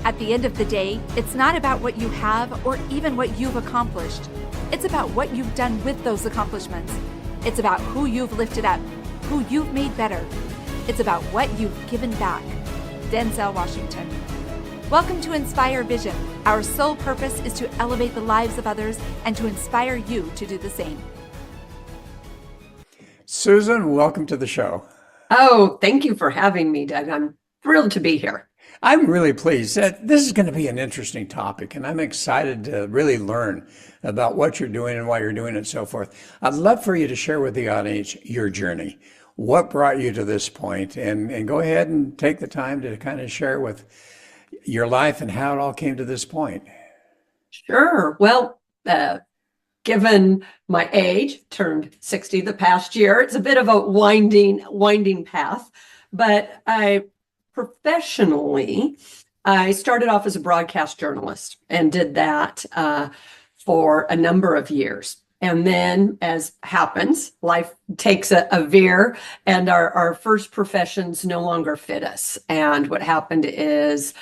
At the end of the day, it's not about what you have or even what you've accomplished. It's about what you've done with those accomplishments. It's about who you've lifted up, who you've made better. It's about what you've given back. Denzel Washington. Welcome to Inspire Vision. Our sole purpose is to elevate the lives of others and to inspire you to do the same. Susan, welcome to the show. Oh, thank you for having me, Doug. I'm thrilled to be here. I'm really pleased. This is going to be an interesting topic, and I'm excited to really learn about what you're doing and why you're doing it and so forth. I'd love for you to share with the audience your journey. What brought you to this point? And go ahead and take the time to kind of share with your life and how it all came to this point. Sure. Well, given my age, turned 60 the past year, it's a bit of a winding path, but professionally, I started off as a broadcast journalist and did that for a number of years. And then, as happens, life takes a veer, and our first professions no longer fit us. And what happened is,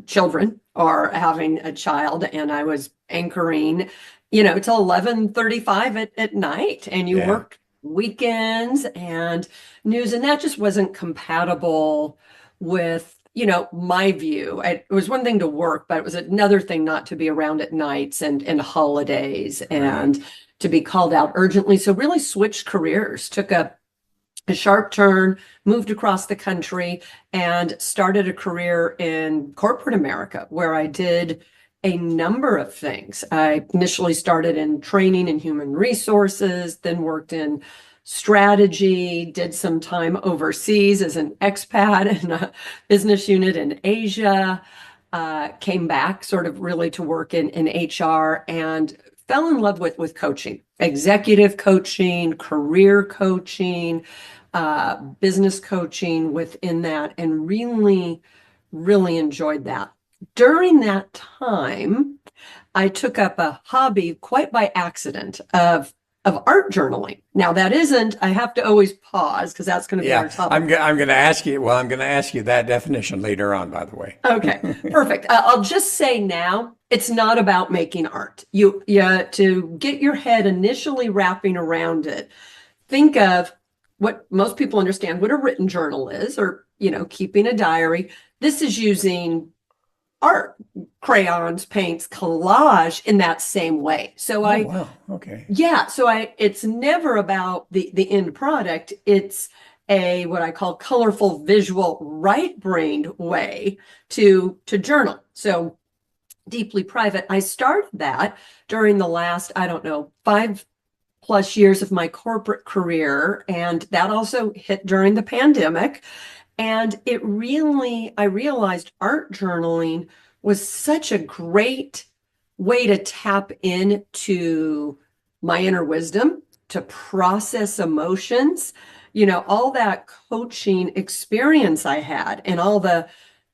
children are having a child, and I was anchoring, till 11:35 at night, and you worked weekends and news, and that just wasn't compatible with my view. It was one thing to work, but it was another thing not to be around at nights and holidays and to be called out urgently. So really switched careers, took a sharp turn, moved across the country, and started a career in corporate America, where I did a number of things. I initially started in training and human resources, then worked in strategy, did some time overseas as an expat in a business unit in Asia, came back sort of really to work in HR, and fell in love with coaching, executive coaching, career coaching, business coaching within that, and really, really enjoyed that. During that time, I took up a hobby quite by accident of art journaling. Now that isn't, I have to always pause because that's going to be our topic. I'm going to ask you, I'm going to ask you that definition later on, by the way. Okay, perfect. I'll just say now, it's not about making art. You to get your head initially wrapping around it, think of what most people understand what a written journal is, or, keeping a diary. This is using art, crayons, paints, collage in that same way. So wow. Okay. Yeah. So it's never about the end product. It's what I call colorful, visual, right-brained way to journal. So deeply private. I started that during the last, 5+ years of my corporate career. And that also hit during the pandemic. And I realized art journaling was such a great way to tap into my inner wisdom, to process emotions, all that coaching experience I had and all the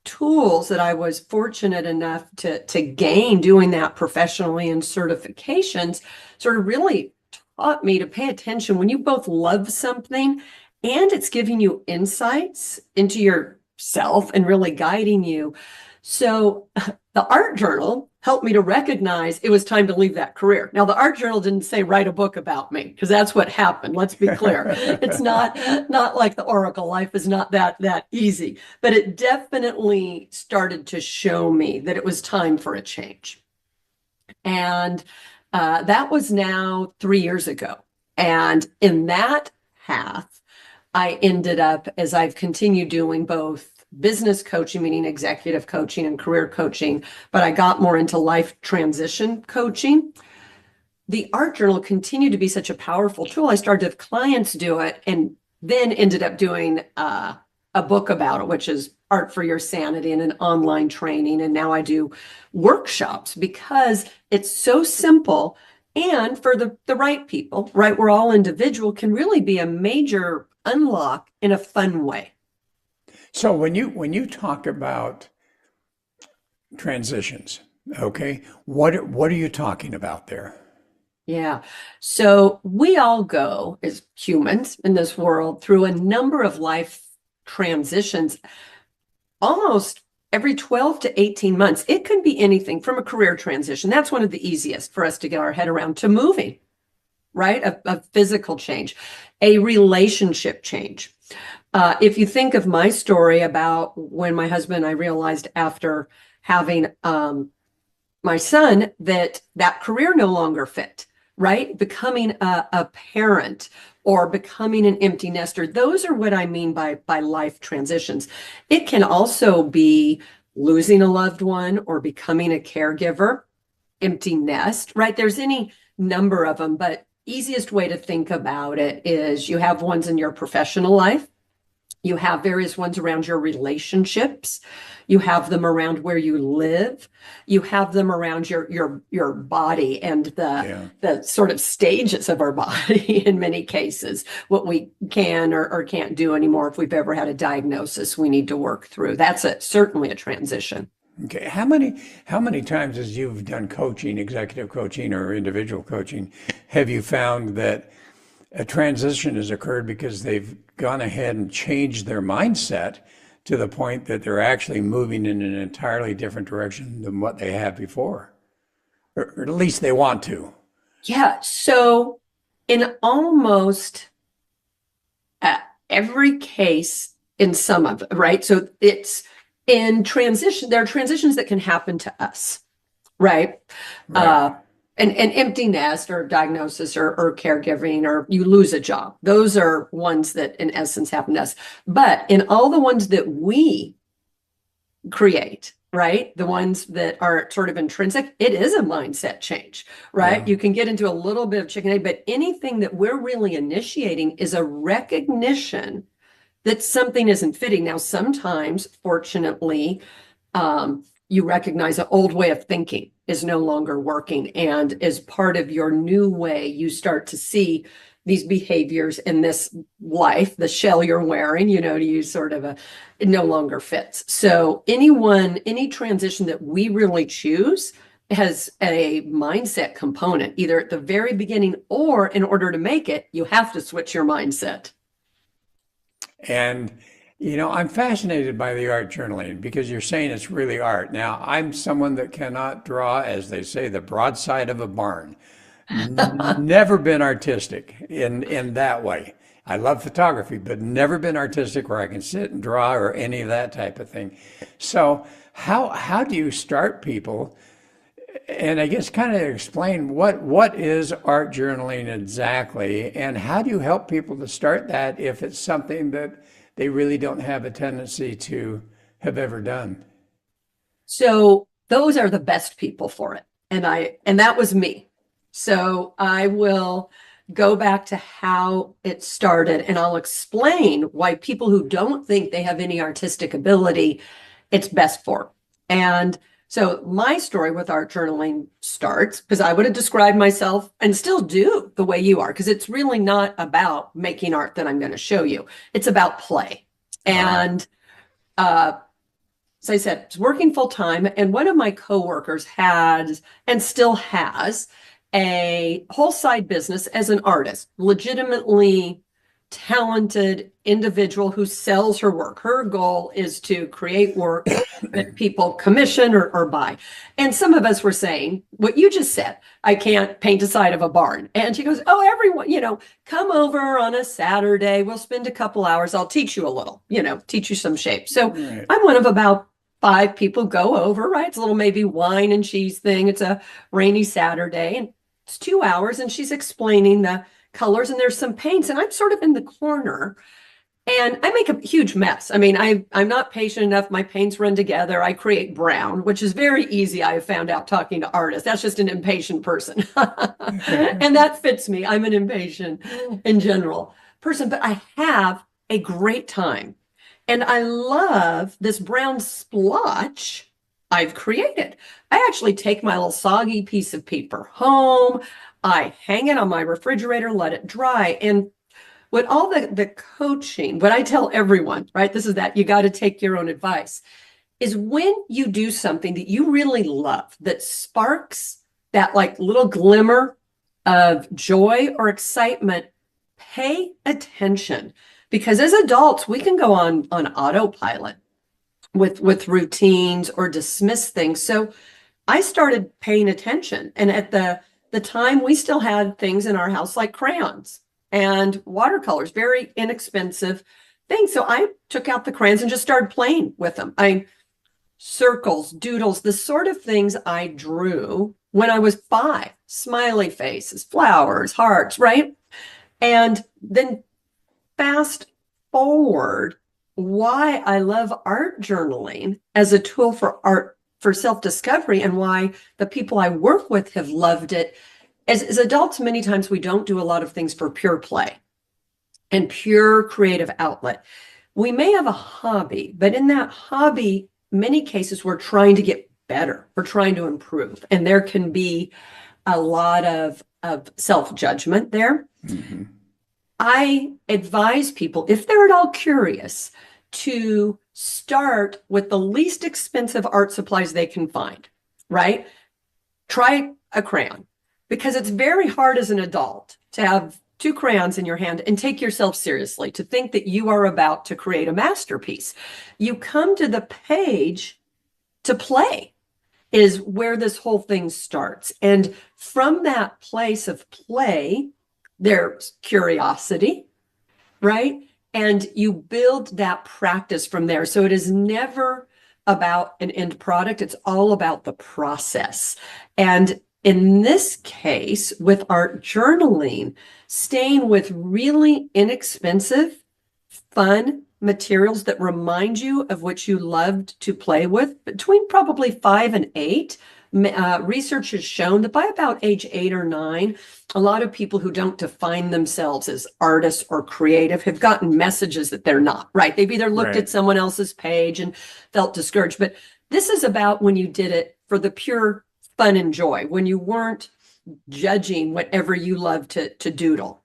tools that I was fortunate enough to gain doing that professionally and certifications sort of really taught me to pay attention when you both love something and it's giving you insights into yourself and really guiding you. So the art journal helped me to recognize it was time to leave that career. Now, the art journal didn't say write a book about me, because that's what happened. Let's be clear. It's not like the Oracle. Life is not that easy. But it definitely started to show me that it was time for a change. And that was now 3 years ago. And in that path, I ended up, as I've continued doing both business coaching, meaning executive coaching and career coaching, but I got more into life transition coaching. The art journal continued to be such a powerful tool. I started to have clients do it, and then ended up doing a book about it, which is Art for Your Sanity, and an online training. And now I do workshops because it's so simple. And for the right people, right, we're all individual, can really be a major unlock in a fun way. So when you talk about transitions, okay, what are you talking about there? Yeah. So we all go as humans in this world through a number of life transitions, almost every 12 to 18 months. It could be anything from a career transition. That's one of the easiest for us to get our head around, to moving, right? A physical change, a relationship change. If you think of my story about when my husband, I realized after having my son that career no longer fit, right? Becoming a parent or becoming an empty nester. Those are what I mean by life transitions. It can also be losing a loved one or becoming a caregiver, empty nest, right? There's any number of them, but easiest way to think about it is you have ones in your professional life. You have various ones around your relationships. You have them around where you live. You have them around your body and the sort of stages of our body in many cases, what we can or can't do anymore. If we've ever had a diagnosis we need to work through. That's certainly a transition. Okay. How many times as you've done coaching, executive coaching or individual coaching, have you found that a transition has occurred because they've gone ahead and changed their mindset to the point that they're actually moving in an entirely different direction than what they had before, or at least they want to? Yeah. So in almost every case, in some of it, right? So it's in transition. There are transitions that can happen to us, right? Right. An empty nest or diagnosis or caregiving, or you lose a job. Those are ones that in essence happen to us. But in all the ones that we create, right? The ones that are sort of intrinsic, it is a mindset change, right? Yeah. You can get into a little bit of chicken egg, but anything that we're really initiating is a recognition that something isn't fitting. Now, sometimes, fortunately, you recognize an old way of thinking is no longer working. And as part of your new way, you start to see these behaviors in this life, the shell you're wearing, to use sort of it no longer fits. So any transition that we really choose has a mindset component, either at the very beginning or in order to make it, you have to switch your mindset. And, I'm fascinated by the art journaling because you're saying it's really art. Now, I'm someone that cannot draw, as they say, the broadside of a barn. Never been artistic in that way. I love photography, but never been artistic where I can sit and draw or any of that type of thing. So how do you start people? And I guess kind of explain what is art journaling exactly, and how do you help people to start that if it's something that they really don't have a tendency to have ever done? So those are the best people for it. And that was me. So I will go back to how it started and I'll explain why people who don't think they have any artistic ability, it's best for. And so my story with art journaling starts because I would have described myself and still do the way you are, because it's really not about making art that I'm going to show you. It's about play. And as I said, I was working full time, and one of my coworkers had and still has a whole side business as an artist, legitimately talented individual who sells her work. Her goal is to create work that people commission or buy. And some of us were saying what you just said, I can't paint a side of a barn. And she goes, oh, everyone, come over on a Saturday. We'll spend a couple hours. I'll teach you a little, teach you some shape. So Right. I'm one of about 5 people go over, right? It's a little maybe wine and cheese thing. It's a rainy Saturday and it's 2 hours and she's explaining the colors and there's some paints and I'm sort of in the corner and I make a huge mess. I mean, I'm not patient enough. My paints run together. I create brown, which is very easy. I have found out talking to artists. That's just an impatient person. And that fits me. I'm an impatient in general person, but I have a great time. And I love this brown splotch I've created. I actually take my little soggy piece of paper home. I hang it on my refrigerator, let it dry. And what all the coaching, what I tell everyone, right? This is that you got to take your own advice, is when you do something that you really love, that sparks that like little glimmer of joy or excitement, pay attention. Because as adults, we can go on autopilot. with routines or dismiss things. So I started paying attention. And at the time, we still had things in our house like crayons and watercolors, very inexpensive things. So I took out the crayons and just started playing with them. Circles, doodles, the sort of things I drew when I was 5, smiley faces, flowers, hearts, right? And then fast forward, why I love art journaling as a tool for art, for self-discovery, and why the people I work with have loved it. As adults, many times we don't do a lot of things for pure play and pure creative outlet. We may have a hobby, but in that hobby, many cases we're trying to get better, we're trying to improve, and there can be a lot of self-judgment there. Mm-hmm. I advise people, if they're at all curious, to start with the least expensive art supplies they can find, right? Try a crayon, because it's very hard as an adult to have 2 crayons in your hand and take yourself seriously, to think that you are about to create a masterpiece. You come to the page to play, is where this whole thing starts. And from that place of play, there's curiosity, right? And you build that practice from there. So it is never about an end product. It's all about the process. And in this case, with art journaling, staying with really inexpensive, fun materials that remind you of what you loved to play with between probably 5 and 8. Research has shown that by about age 8 or 9, a lot of people who don't define themselves as artists or creative have gotten messages that they're not, right? They've either looked at someone else's page and felt discouraged. But this is about when you did it for the pure fun and joy, when you weren't judging whatever you love to doodle.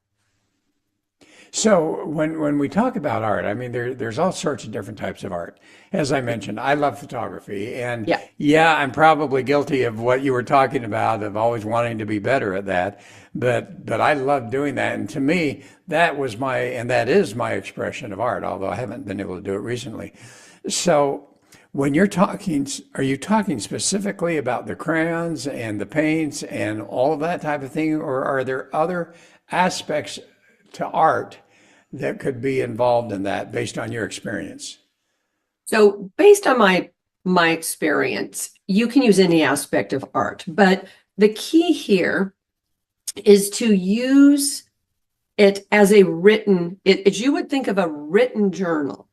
So when we talk about art, I mean, there's all sorts of different types of art. As I mentioned, I love photography, and Yeah. yeah, I'm probably guilty of what you were talking about, of always wanting to be better at that. But I love doing that, and to me, that was and that is my expression of art. Although I haven't been able to do it recently. So when you're talking, are you talking specifically about the crayons and the paints and all of that type of thing, or are there other aspects to art that could be involved in that based on your experience? So based on my experience, you can use any aspect of art, but the key here is to use it as a written, as you would think of a written journal.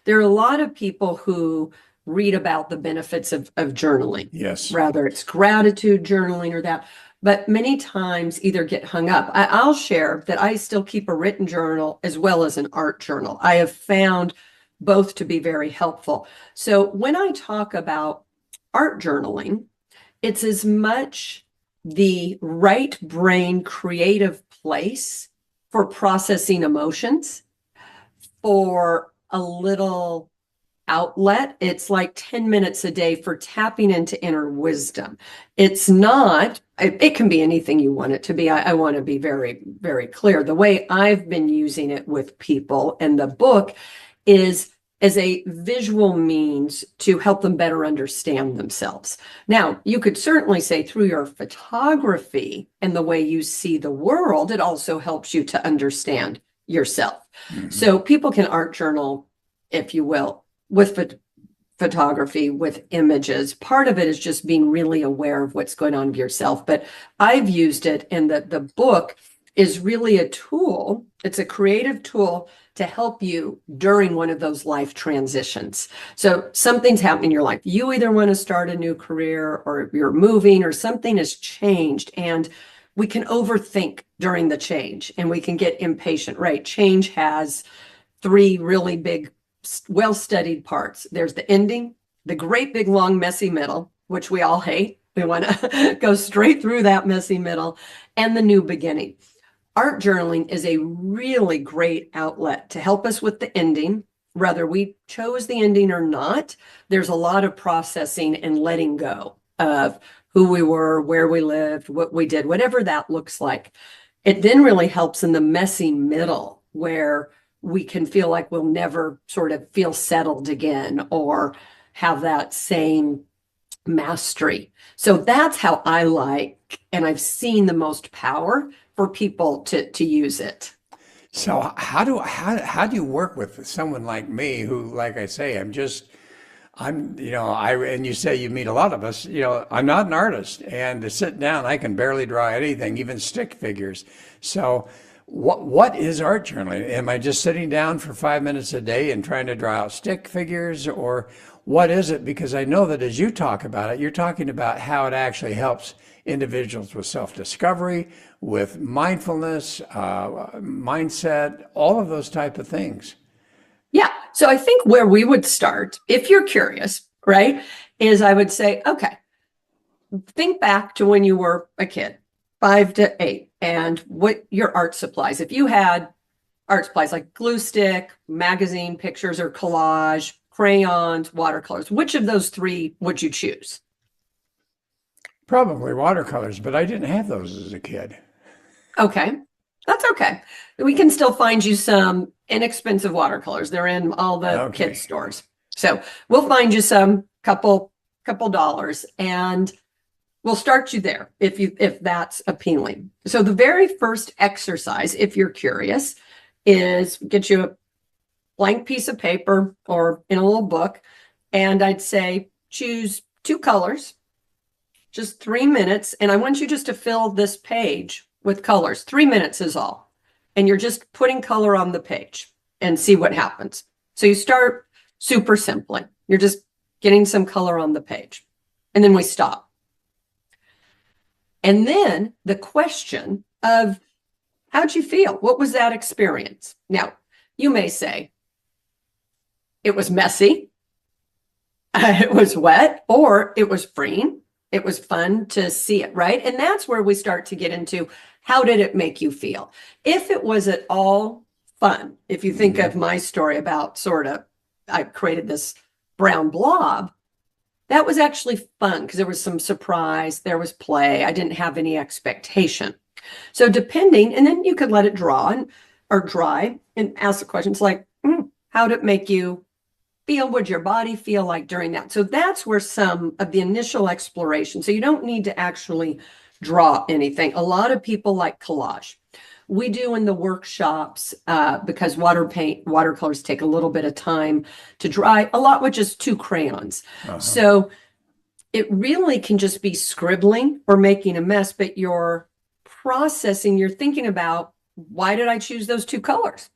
There are a lot of people who read about the benefits of journaling. Yes. Rather it's gratitude journaling or that, but many times either get hung up. I'll share that I still keep a written journal as well as an art journal. I have found both to be very helpful. So when I talk about art journaling, it's as much the right brain creative place for processing emotions, for a little outlet. It's like 10 minutes a day for tapping into inner wisdom. It's not, it can be anything you want it to be. I want to be very, very clear. The way I've been using it with people in the book is as a visual means to help them better understand themselves. Now, you could certainly say through your photography and the way you see the world, it also helps you to understand yourself. Mm-hmm. So people can art journal, if you will, with photography, with images. Part of it is just being really aware of what's going on with yourself. But I've used it, and the book is really a tool. It's a creative tool to help you during one of those life transitions. So something's happening in your life. You either want to start a new career, or you're moving, or something has changed, and we can overthink during the change and we can get impatient, right? Change has 3 really big, well-studied parts. There's the ending, the great big long messy middle, which we all hate. We want to go straight through that messy middle, and the new beginning. Art journaling is a really great outlet to help us with the ending, whether we chose the ending or not. There's a lot of processing and letting go of who we were, where we lived, what we did, whatever that looks like. It then really helps in the messy middle, where we can feel like we'll never sort of feel settled again, or have that same mastery. So that's how I like, and I've seen the most power for people to use it. So how do you work with someone like me who, like I say, I'm, and you say you meet a lot of us, I'm not an artist, and to sit down, I can barely draw anything, even stick figures. So what is art journaling? Am I just sitting down for 5 minutes a day and trying to draw out stick figures, or what is it? Because I know that as you talk about it, you're talking about how it actually helps individuals with self-discovery, with mindfulness, mindset, all of those type of things. Yeah. So I think where we would start, if you're curious, right, is I would say, okay, think back to when you were a kid, 5 to 8, and what your art supplies. If you had art supplies like glue stick, magazine pictures or collage, crayons, watercolors, which of those three would you choose? Probably watercolors, but I didn't have those as a kid. Okay, that's okay. We can still find you some inexpensive watercolors. They're in all the Okay. kids stores. So we'll find you some couple dollars, and we'll start you there if that's appealing. So the very first exercise, if you're curious, is get you a blank piece of paper or in a little book, and I'd say choose 2 colors, just 3 minutes, and I want you just to fill this page with colors. 3 minutes is all. And you're just putting color on the page and see what happens. So you start super simply. You're just getting some color on the page. And then we stop. And then the question of how'd you feel? What was that experience? Now, you may say it was messy, it was wet, or it was freeing. It was fun to see it, right? And that's where we start to get into how did it make you feel? If it was at all fun, if you think of my story about I created this brown blob, that was actually fun because there was some surprise, there was play. I didn't have any expectation. So depending, and then you could let it or dry and ask the questions like, how did it make you feel? Would your body feel like during that? So that's where some of the initial exploration. So you don't need to actually draw anything. A lot of people like collage. We do in the workshops because watercolors take a little bit of time to dry, a lot with just 2 crayons. So it really can just be scribbling or making a mess, but you're processing, you're thinking about, why did I choose those 2 colors?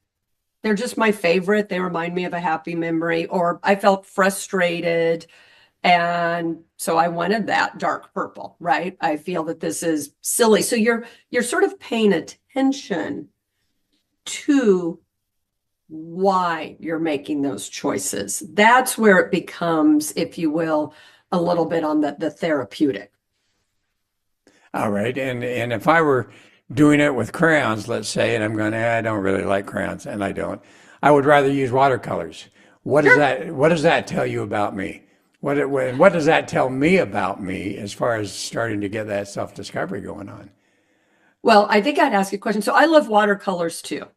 They're just my favorite. They remind me of a happy memory, or I felt frustrated, and so I wanted that dark purple, right? I feel that this is silly. So you're sort of paying attention to why you're making those choices. That's where it becomes, if you will, a little bit on the therapeutic. All right. And if I were doing it with crayons, let's say, and I'm going, I don't really like crayons, and I don't. I would rather use watercolors. What does that tell you about me? What does that tell me about me as far as starting to get that self-discovery going on? Well, I think I'd ask you a question. So I love watercolors too.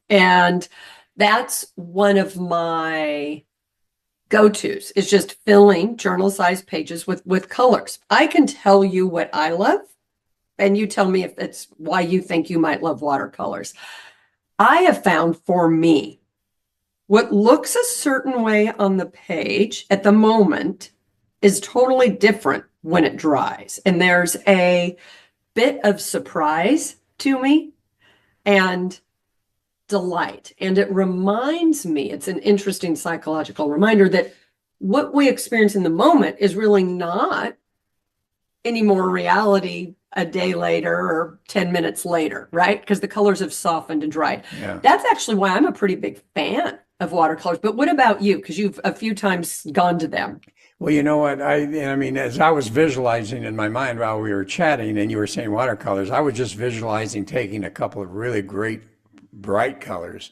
And that's one of my go-tos, is just filling journal-sized pages with colors. I can tell you what I love, and you tell me if it's why you think you might love watercolors. I have found for me, what looks a certain way on the page at the moment is totally different when it dries. And there's a bit of surprise to me and delight. And it reminds me, it's an interesting psychological reminder that what we experience in the moment is really not any more reality a day later or 10 minutes later, right? Because the colors have softened and dried. Yeah. That's actually why I'm a pretty big fan of watercolors. But what about you? Because you've a few times gone to them. Well, you know what? I mean, as I was visualizing in my mind while we were chatting and you were saying watercolors, I was just visualizing taking a couple of really great bright colors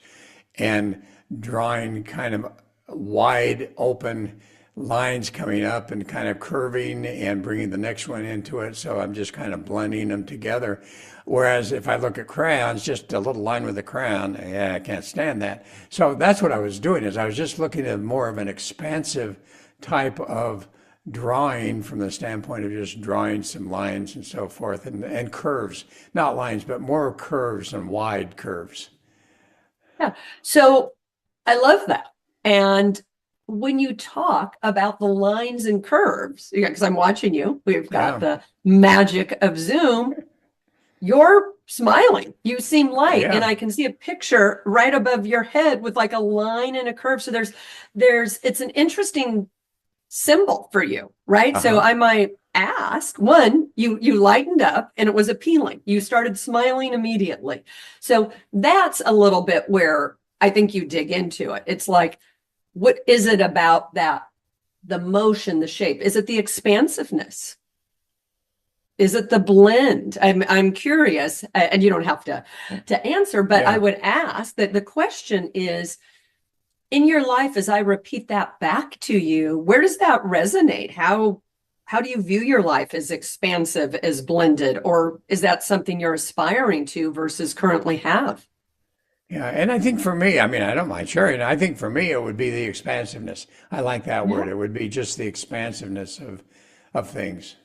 and drawing kind of wide open lines coming up and kind of curving and bringing the next one into it. So I'm just kind of blending them together. Whereas if I look at crayons, just a little line with a crayon, yeah, I can't stand that. So that's what I was doing, is I was just looking at more of an expansive type of drawing from the standpoint of just drawing some lines and so forth and curves, not lines, but more curves and wide curves. Yeah. So I love that. And when you talk about the lines and curves, yeah, because I'm watching you, we've got the magic of Zoom. You're smiling. You seem light, and I can see a picture right above your head with like a line and a curve. So it's an interesting symbol for you, right? So I might ask, one, you lightened up and it was appealing. You started smiling immediately. So that's a little bit where I think you dig into it. It's like, what is it about that? The motion, the shape? Is it the expansiveness? Is it the blend? I'm curious, and you don't have to answer, but I would ask that the question is, in your life, as I repeat that back to you, where does that resonate? How do you view your life, as expansive, as blended, or is that something you're aspiring to versus currently have? Yeah, and I think for me, I mean, I don't mind sharing. I think for me, it would be the expansiveness. I like that word. It would be just the expansiveness of things.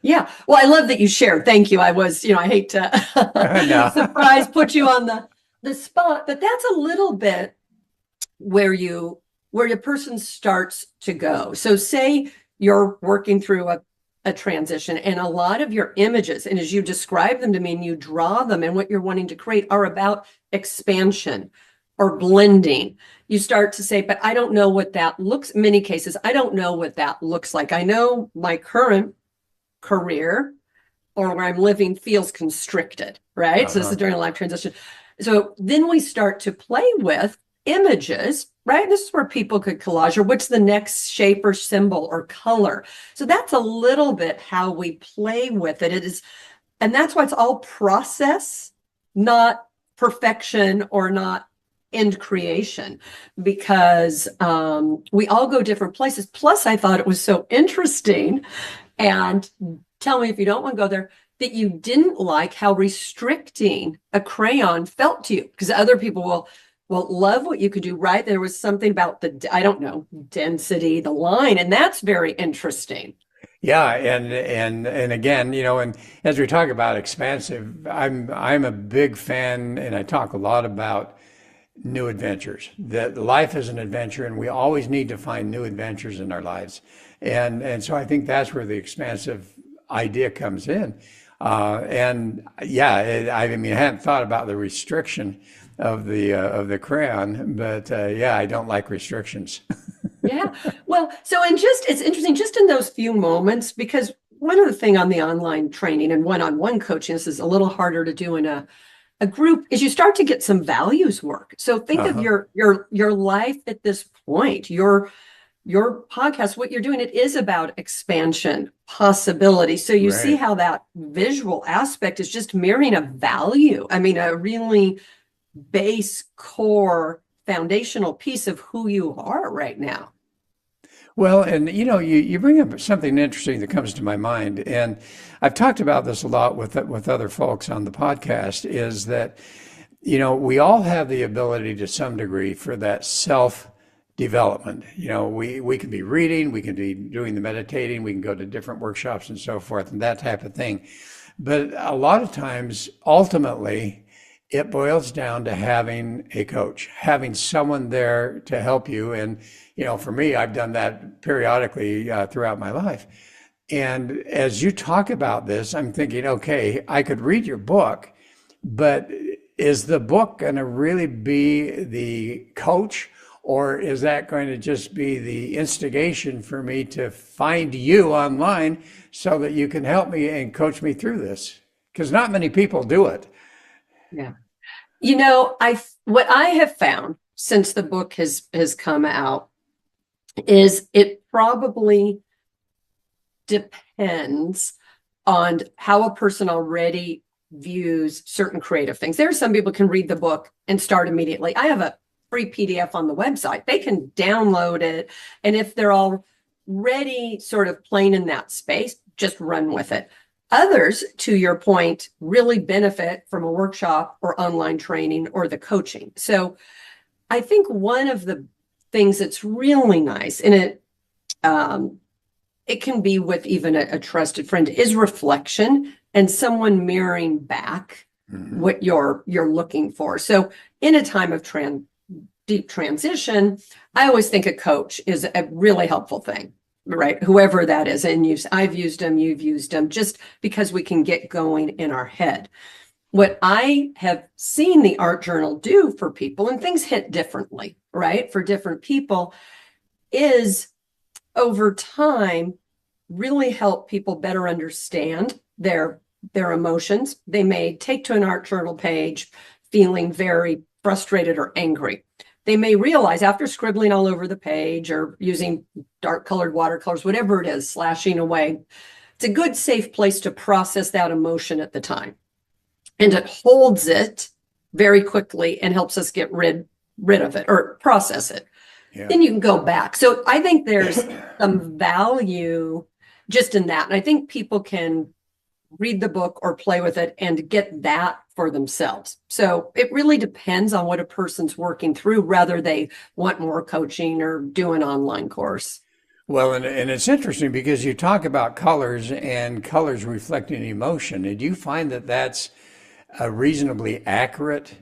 Yeah. Well, I love that you shared. Thank you. I was, I hate to put you on the spot, but that's a little bit where your person starts to go. So say you're working through a transition, and a lot of your images, and as you describe them to me and you draw them and what you're wanting to create, are about expansion or blending. You start to say, but I don't know what that looks, in many cases, I don't know what that looks like. I know my current career or where I'm living feels constricted, right? So this is during a life transition. So then we start to play with images, right? This is where people could collage, or what's the next shape or symbol or color. So that's a little bit how we play with it. It is, and that's why it's all process, not perfection or not end creation, because we all go different places. Plus, I thought it was so interesting, and tell me if you don't want to go there, that you didn't like how restricting a crayon felt to you, because other people will love what you could do, right? There was something about the, I don't know, density, the line, and that's very interesting. Yeah, and again, and as we talk about expansive, I'm a big fan, and I talk a lot about new adventures. That life is an adventure, and we always need to find new adventures in our lives. And so I think that's where the expansive idea comes in. And yeah, I mean, I hadn't thought about the restriction of the crayon, but yeah, I don't like restrictions. Yeah. Well, so it's interesting just in those few moments, because one of the thing on the online training and one-on-one coaching, this is a little harder to do in a group, is you start to get some values work. So think of your life at this point, your podcast, what you're doing, it is about expansion, possibility. So you see how that visual aspect is just mirroring a value. I mean, a really base core foundational piece of who you are right now. Well, and you bring up something interesting that comes to my mind, and I've talked about this a lot with other folks on the podcast, is that we all have the ability to some degree for that self development. We can be reading, we can be doing the meditating, we can go to different workshops and so forth and that type of thing. But a lot of times, ultimately, it boils down to having a coach, having someone there to help you. And, for me, I've done that periodically throughout my life. And as you talk about this, I'm thinking, okay, I could read your book, but is the book going to really be the coach? Or is that going to just be the instigation for me to find you online so that you can help me and coach me through this? Because not many people do it. Yeah. What I have found since the book has come out is it probably depends on how a person already views certain creative things. There are some people can read the book and start immediately. I have a free PDF on the website. They can download it. And if they're already sort of playing in that space, just run with it. Others, to your point, really benefit from a workshop or online training or the coaching. So I think one of the things that's really nice, and it can be with even a trusted friend, is reflection and someone mirroring back what you're looking for. So in a time of deep transition, I always think a coach is a really helpful thing, right? Whoever that is. And I've used them, you've used them, just because we can get going in our head. What I have seen the art journal do for people, and things hit differently, right? For different people, is over time really help people better understand their emotions. They may take to an art journal page feeling very frustrated or angry. They may realize after scribbling all over the page or using dark colored watercolors, whatever it is, slashing away, it's a good, safe place to process that emotion at the time. And it holds it very quickly and helps us get rid of it or process it. Yeah. Then you can go back. So I think there's some value just in that. And I think people can read the book or play with it and get that for themselves. So it really depends on what a person's working through, rather they want more coaching or do an online course. Well, and it's interesting because you talk about colors and colors reflecting emotion. And do you find that that's a reasonably accurate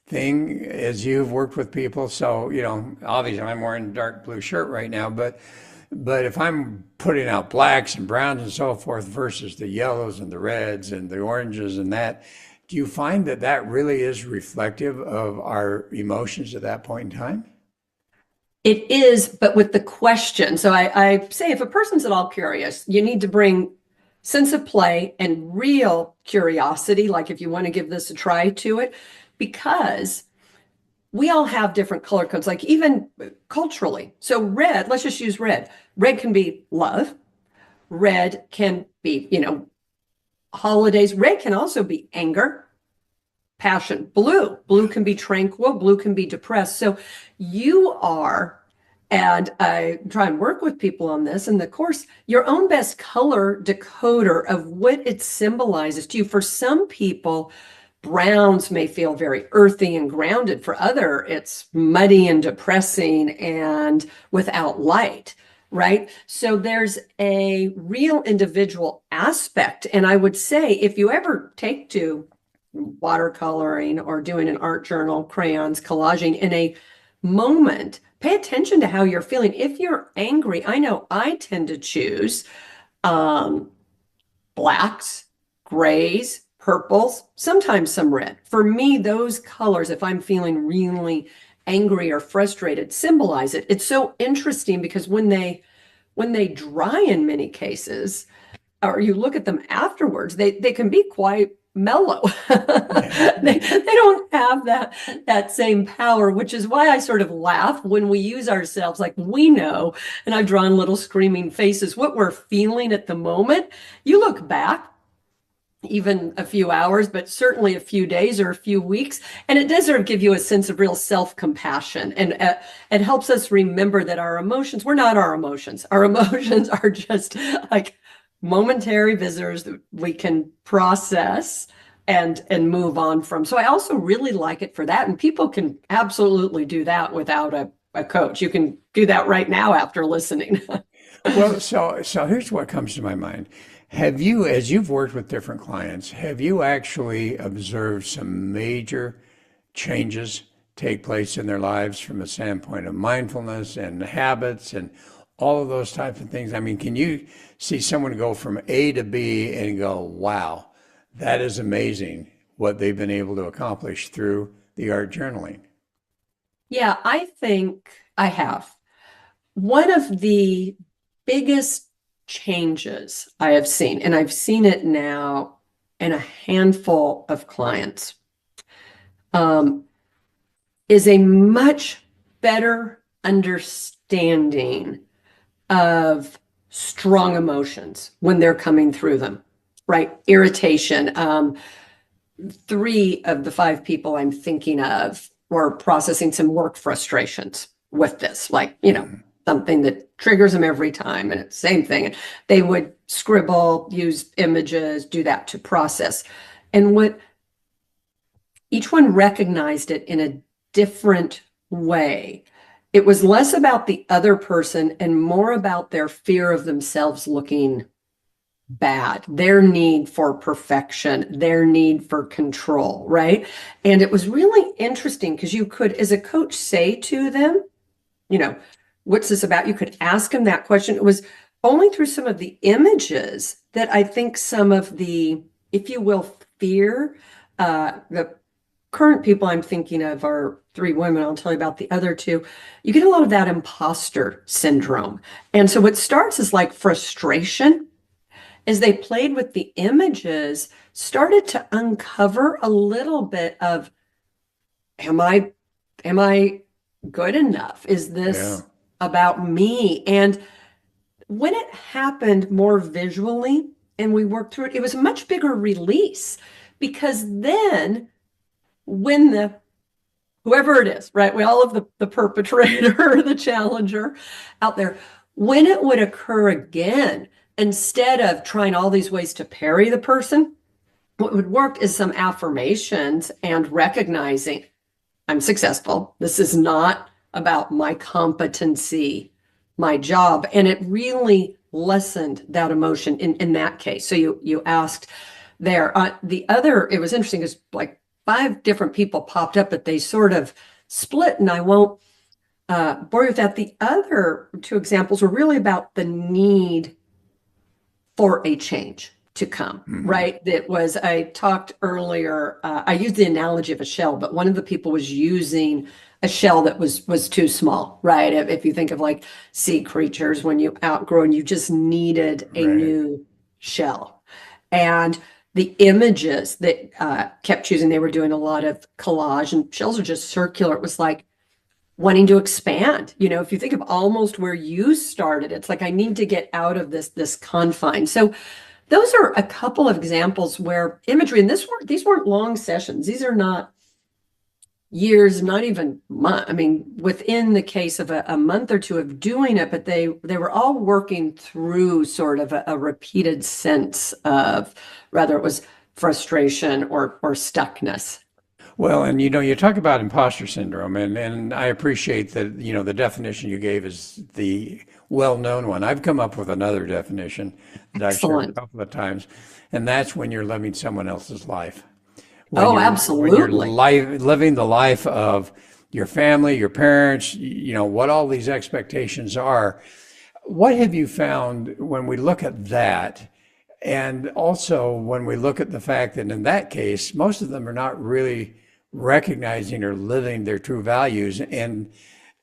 thing as you've worked with people? So, obviously I'm wearing a dark blue shirt right now, but if I'm putting out blacks and browns and so forth versus the yellows and the reds and the oranges and that, do you find that that really is reflective of our emotions at that point in time? It is, but with the question. So I say if a person's at all curious, you need to bring sense of play and real curiosity, like if you want to give this a try to it, because we all have different color codes, like even culturally. So red, let's just use red. Red can be love. Red can be, holidays. Red can also be anger, passion. Blue can be tranquil. Blue can be depressed. So you are, and I try and work with people on this in the course, your own best color decoder of what it symbolizes to you. For some people, browns may feel very earthy and grounded. For other, it's muddy and depressing and without light, right? So there's a real individual aspect. And I would say if you ever take to watercoloring or doing an art journal, crayons, collaging in a moment, pay attention to how you're feeling. If you're angry, I know I tend to choose blacks, grays, purples, sometimes some red. For me, those colors, if I'm feeling really angry or frustrated, symbolize it. It's so interesting because when they dry in many cases, or you look at them afterwards, they can be quite mellow. They don't have that same power, which is why I sort of laugh when we use ourselves like we know, and I've drawn little screaming faces, what we're feeling at the moment. You look back, even a few hours, but certainly a few days or a few weeks. And it does sort of give you a sense of real self-compassion. And it helps us remember that our emotions, we're not our emotions. Our emotions are just like momentary visitors that we can process and move on from. So I also really like it for that. And people can absolutely do that without a coach. You can do that right now after listening. Well, so here's what comes to my mind. Have you, as you've worked with different clients, have you actually observed some major changes take place in their lives from a standpoint of mindfulness and habits and all of those types of things? I mean, can you see someone go from A to B and go, wow, that is amazing what they've been able to accomplish through the art journaling? Yeah, I think I have. One of the biggest changes I have seen, and I've seen it now in a handful of clients, is a much better understanding of strong emotions when they're coming through them, right? Irritation. 3 of the 5 people I'm thinking of were processing some work frustrations with this, like, something that triggers them every time, and it's the same thing. And they would scribble, use images, do that to process. And what each one recognized it in a different way. it was less about the other person and more about their fear of themselves looking bad, their need for perfection, their need for control, right? And it was really interesting because you could, as a coach, say to them, you know, what's this about? You could ask them that question. It was only through some of the images that I think some of the, if you will, fear, the current people I'm thinking of are three women. I'll tell you about the other two. You get a lot of that imposter syndrome. And so what starts is like frustration as they played with the images, started to uncover a little bit of, am I good enough? Is Yeah. this about me? And when it happened more visually and we worked through it, it was a much bigger release because then when the whoever it is, right? We all have the perpetrator, the challenger out there. When it would occur again, instead of trying all these ways to parry the person, what would work is some affirmations and recognizing I'm successful. This is not about my competency, my job. And it really lessened that emotion in that case. So you asked there. The other, it was interesting because like 5 different people popped up, but they sort of split, and I won't bore you with that. The other 2 examples were really about the need for a change to come, right? That was, I talked earlier, I used the analogy of a shell, but one of the people was using a shell that was too small, right? If you think of like sea creatures, when you outgrow and you just needed a Right. new shell. And the images that kept choosing, they were doing a lot of collage, and shells are just circular. It was like wanting to expand. You know, if you think of almost where you started, it's like I need to get out of this confine. So those are a couple of examples where imagery, and these weren't long sessions. These are not years, not even months. I mean, within the case of a month or 2 of doing it, but they were all working through sort of a repeated sense of, whether it was frustration or stuckness. Well, and you talk about imposter syndrome, and I appreciate that, the definition you gave is the well-known one. I've come up with another definition that I've shared a Excellent. couple of times, and that's when you're living someone else's life. Oh, When you're absolutely. living the life of your family, your parents, what all these expectations are. What have you found when we look at that? And also when we look at the fact that in that case, most of them are not really recognizing or living their true values. And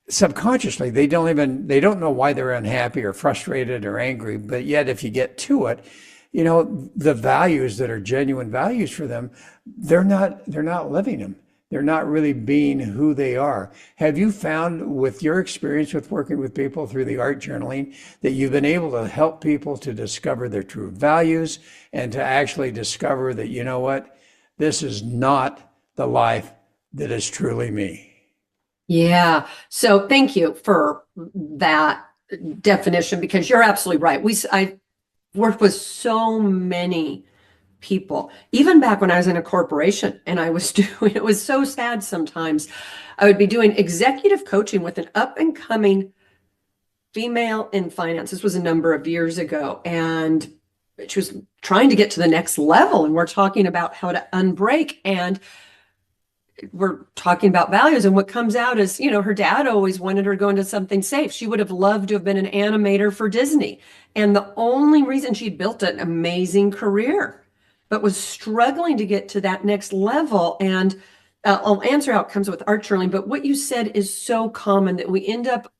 subconsciously, they don't know why they're unhappy or frustrated or angry. But yet, if you get to it, the values that are genuine values for them, they're not living them. They're not really being who they are. Have you found with your experience with working with people through the art journaling that you've been able to help people to discover their true values and to actually discover that, you know what, this is not the life that is truly me? Yeah. So thank you for that definition, because you're absolutely right. I worked with so many people, even back when I was in a corporation and I was doing, it was so sad sometimes. I would be doing executive coaching with an up and coming female in finance. This was a number of years ago, and she was trying to get to the next level. And we're talking about how to unbreak, and we're talking about values. And what comes out is, her dad always wanted her to go into something safe. She would have loved to have been an animator for Disney. And the only reason she'd built an amazing career, but was struggling to get to that next level. And I'll answer how it comes with art journaling. But what you said is so common, that we end up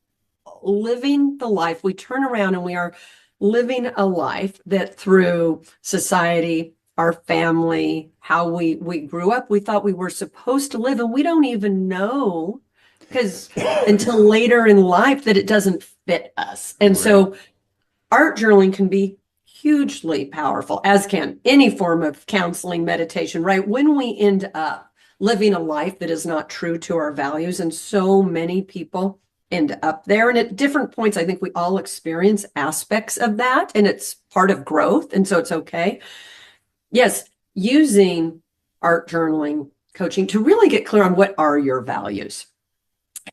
living the life. We turn around and we are living a life that through society, our family, how we grew up, we thought we were supposed to live, and we don't even know, because until later in life, that it doesn't fit us. And Right. so art journaling can be hugely powerful, as can any form of counseling, meditation, right? When we end up living a life that is not true to our values, and so many people end up there. And at different points, I think we all experience aspects of that, and it's part of growth. And so it's okay. Yes, using art journaling coaching to really get clear on what are your values.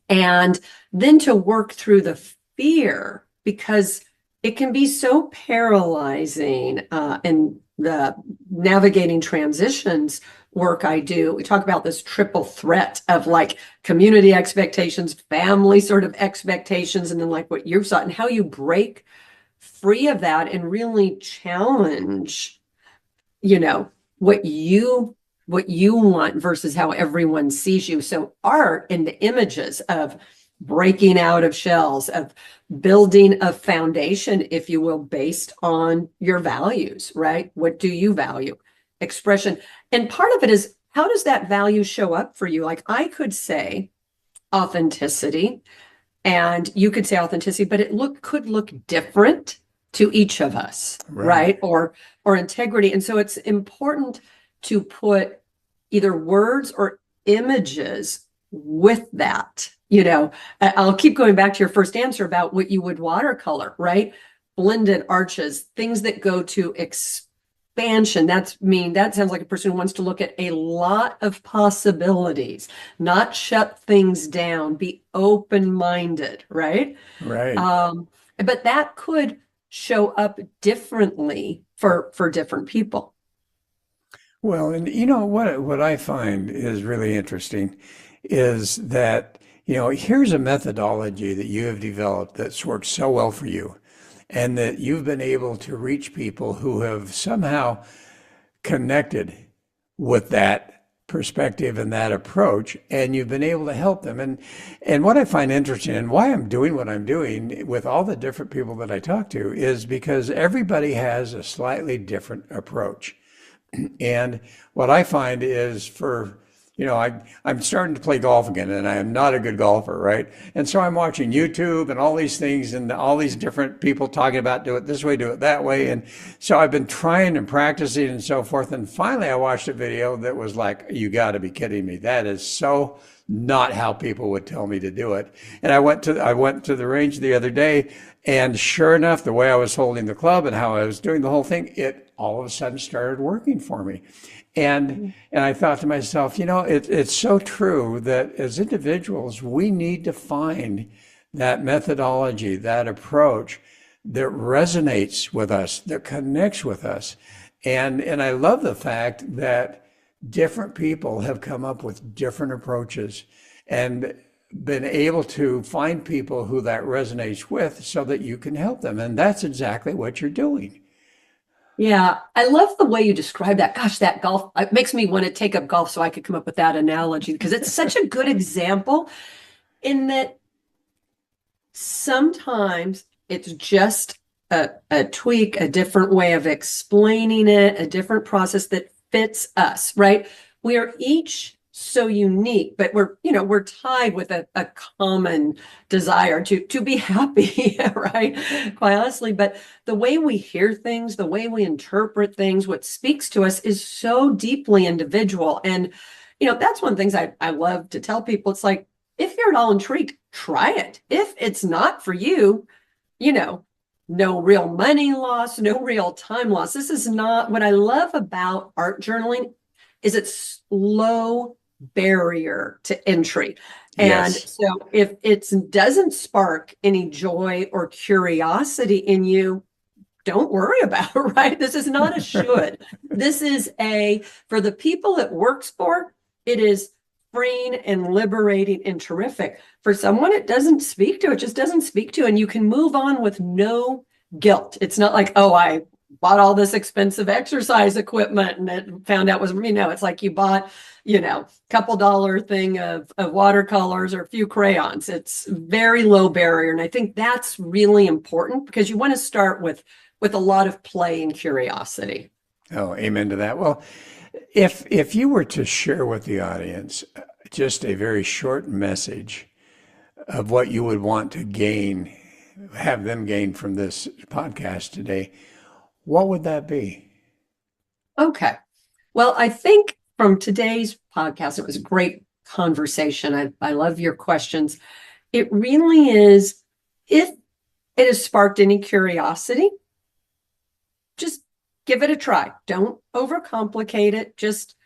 And then to work through the fear, because it can be so paralyzing. And the navigating transitions work I do, we talk about this triple threat of like community expectations, family sort of expectations, and then like what you've sought and how you break free of that and really challenge, you know, what you want versus how everyone sees you. So art and the images of breaking out of shells, of building a foundation, if you will, based on your values, right? What do you value? Expression. And part of it is, how does that value show up for you? Like I could say authenticity, and you could say authenticity, but could look different to each of us, right? Or integrity. And so it's important to put either words or images with that. You know, I'll keep going back to your first answer about what you would watercolor, right? Blended arches, things that go to expansion. That sounds like a person who wants to look at a lot of possibilities, not shut things down, be open-minded, right? Right. But that could show up differently for different people. Well, and you know what I find is really interesting is that, you know, here's a methodology that you have developed that's worked so well for you, and that you've been able to reach people who have somehow connected with that perspective and that approach, and you've been able to help them. And what I find interesting and why I'm doing what I'm doing with all the different people that I talk to is because everybody has a slightly different approach. And what I find is I'm starting to play golf again, and I am not a good golfer, right? And so I'm watching YouTube and all these things and all these different people talking about do it this way, do it that way. And so I've been trying and practicing and so forth. And finally, I watched a video that was like, you got to be kidding me. That is so not how people would tell me to do it. And I went to the range the other day, and sure enough, the way I was holding the club and how I was doing the whole thing, it all of a sudden started working for me. And I thought to myself, you know, it's so true that as individuals, we need to find that methodology, that approach that resonates with us, that connects with us. And I love the fact that different people have come up with different approaches and been able to find people who that resonates with so that you can help them. And that's exactly what you're doing. Yeah, I love the way you describe that. Gosh, that golf, it makes me want to take up golf so I could come up with that analogy because it's such a good example in that sometimes it's just a tweak, a different way of explaining it, a different process that fits us, right? We are each so unique, but we're tied with a common desire to be happy, right? Quite honestly, but the way we hear things, the way we interpret things, what speaks to us is so deeply individual. And, that's one of the things I love to tell people. It's like, if you're at all intrigued, try it. If it's not for you, no real money loss, no real time loss. This is not what I love about art journaling is it's low barrier to entry. And Yes. so if it doesn't spark any joy or curiosity in you, don't worry about it, right? This is not a should. This is for the people it works for, it is freeing and liberating and terrific. For someone it doesn't speak to, it just doesn't speak to, and you can move on with no guilt. It's not like, oh, I bought all this expensive exercise equipment and it found out was, it's like you bought, couple dollar thing of watercolors or a few crayons. It's very low barrier. And I think that's really important because you want to start with a lot of play and curiosity. Oh, amen to that. Well, if you were to share with the audience just a very short message of what you would want to have them gain from this podcast today, what would that be? Okay. Well, I think from today's podcast, it was a great conversation. I love your questions. It really is, if it has sparked any curiosity, just give it a try. Don't overcomplicate it. Just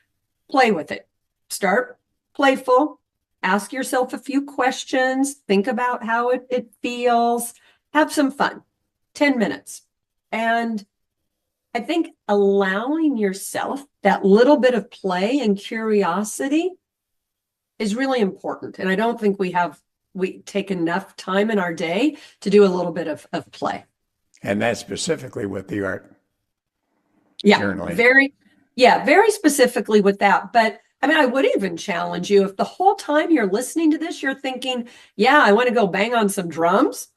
play with it. Start playful, ask yourself a few questions, think about how it feels, have some fun, 10 minutes. And I think allowing yourself that little bit of play and curiosity is really important. And I don't think we take enough time in our day to do a little bit of play. And that's specifically with the art Yeah, journaling. very specifically with that. But I mean, I would even challenge you if the whole time you're listening to this, you're thinking, yeah, I want to go bang on some drums,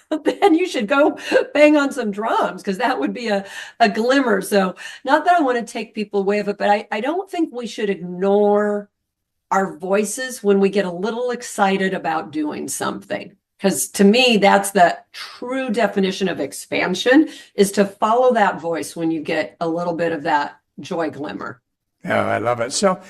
then you should go bang on some drums, because that would be a glimmer. So not that I want to take people away with it, but I don't think we should ignore our voices when we get a little excited about doing something. Because to me, that's the true definition of expansion, is to follow that voice when you get a little bit of that joy glimmer. Oh, I love it. So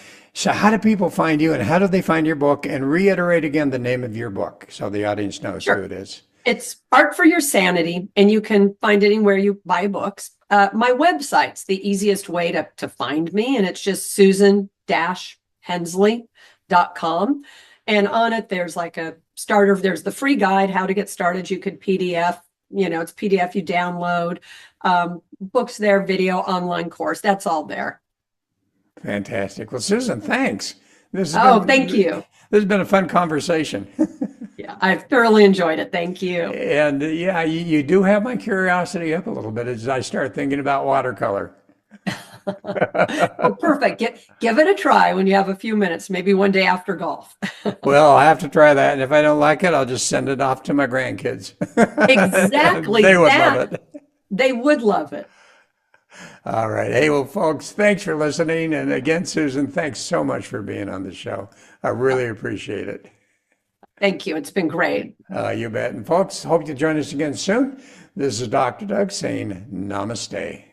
how do people find you, and how do they find your book? And reiterate again the name of your book so the audience knows who it is. It's Art for Your Sanity, and you can find it anywhere you buy books. My website's the easiest way to find me, and it's just Susan-Hensley.com. And on it, there's like a starter. There's the free guide, how to get started. You could PDF, it's PDF you download. Books there, video, online course. That's all there. Fantastic. Well, Susan, thanks. Thank you. This has been a fun conversation. Yeah, I've thoroughly enjoyed it. Thank you. And yeah, you do have my curiosity up a little bit as I start thinking about watercolor. Oh, perfect. Give it a try when you have a few minutes, maybe one day after golf. Well, I have to try that. And if I don't like it, I'll just send it off to my grandkids. Exactly. They would love it. They would love it. All right. Hey, well, folks, thanks for listening. And again, Susan, thanks so much for being on the show. I really appreciate it. Thank you. It's been great. You bet. And folks, hope you join us again soon. This is Dr. Doug saying namaste.